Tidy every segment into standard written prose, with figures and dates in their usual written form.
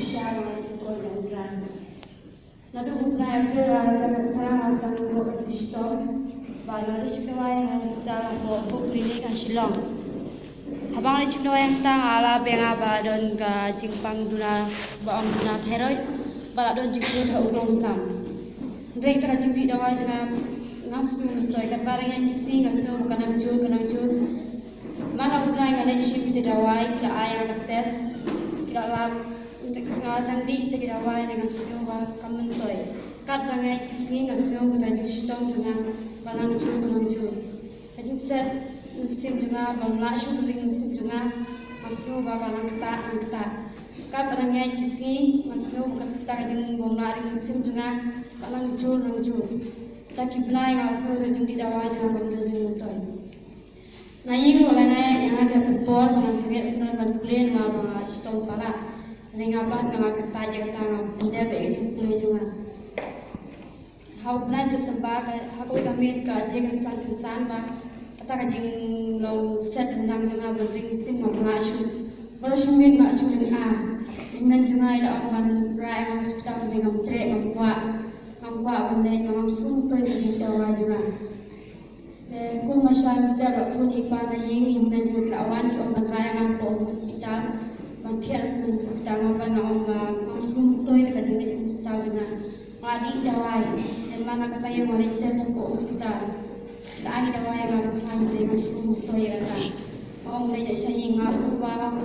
siya mga ito ng brand. Nadugod na April sa magparang at ang buong Kristo. Balang risipaway ang hospital ang buong klinik ang Shillong. Habang risipaway ang tang alabi nga bala doon ka jingpang duna baong duna thyroid. Bala doon jingpang sa urong snam. Drink ka jingpang dawa nga ngamsu ito. Ikat barang yan kising aso kanang jur. Mana ublay nga netsip iti daway kila ayang nagtes. Kila lab ngatang di iti daway nga siyo ba kamantoy. Kat rangay kising aso kata justong nga kanang jur. Kajing set musim juga bangla syuk ring musim juga masih bawa nang kata kat rangay kising masih kata kajing bangla ring musim juga kanang jur tak kiblay nga aso kajing di daway juga bandel juntoy. Naying wala na yang ada pempor dengan sengit senor dan kulen mga stone pala. Ringapat nga magkataja kata nga hindi ba ikipulay juga. Hau pernah setempat aku kami kaji kansan ba kata kajing long set tentang juga bering sim mga asu. Baru sumin nga asu ng a. Iman juga ila ang rai mga hospital ng tre ngwa bandai mga sumtoy kajing dawa juga. Kung masyadong setiap pun ipa na yung medyo kelawan ki orang raya ng po hospital, mangkiras ng hospital mga nga ang sumutoy na kajinit hospital juga. Madi dawai dan mana kata yung marites sa po hospital. Laang dawai nga makhan ng sumutoy kata. Maong na siya yung aso ba ang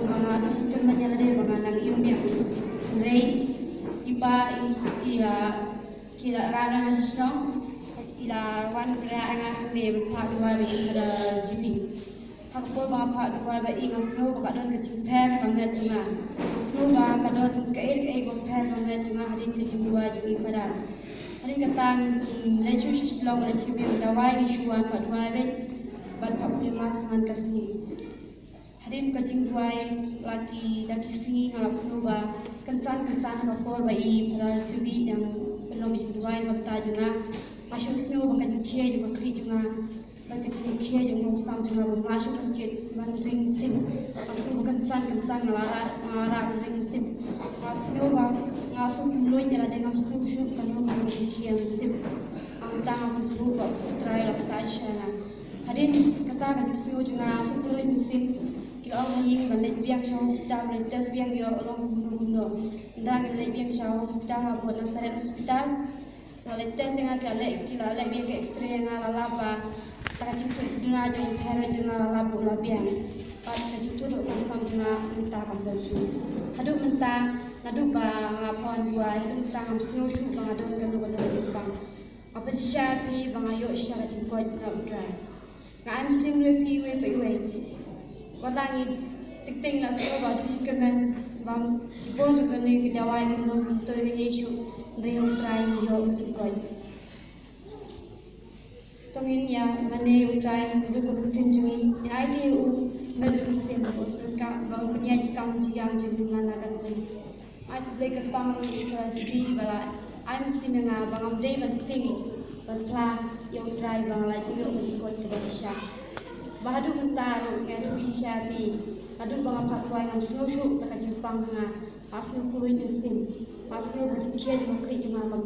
mga hospital man niya rin mga nang iumbiyak. Rate iba kila rana na siya ila wan kaya nga ni pak dua bi pada jibi pak pol ba pak dua ba inga so ba don ke jimper pamet junga so ba ka don ke go per pamet junga hari ke jiwa jugi pada hari katang leju shislong le sibi dawai di shuan pak dua be ban pak mas man kasni hari ke jingwai laki si ngala so ba kansan ka pol ba I pada jibi yang belum jingwai ba ta junga masuk sini bukan jengkia juga kiri juga, bagi jengkia juga musam juga masuk ke bandring sim, masuk bukan kensan ngalara bandring sim, masuk masuk mulut jalan dengan masuk kalau bukan jengkia sim, angtang masuk dulu terakhir tasya. Hadin kata kaji sini juga masuk mulut sim, kalau orang ini banding biang syah hospital, tes biang dia orang bunuh, ndang biang syah hospital, buat nasaret hospital. Kalau tes yang agak kila biar ke X-ray yang laba, tak cukup duna jeng teror jeng laba labian. Pas cukup dok musam jeng mentah kampung. Haduk mentah, naduk bang apaan buai, haduk mentah hamsil syuk bang adon gado jepang. Apa siapi bang ayo siapa jengkoi nak udrai. Ngam sim lepi we. Wadangi tik nak sewa badu kemen bang bos kene kedawai kene tu Yesu. Rio try yo jikoi. Tongin ya mane utrai juga musim jumi. Ini medu musim ka bang punya jikam jiang jumi mana kasih. Aku beli kepang jadi bala. I'm musim nga bang amdei penting bangla yo utrai bang la juga jikoi terasa. Bahadu mentar ngan bisa bi. Adu bang apa kuai ngam snowshoe tak jipang nga. Asal kulit musim. Asal macam kia juga kerja macam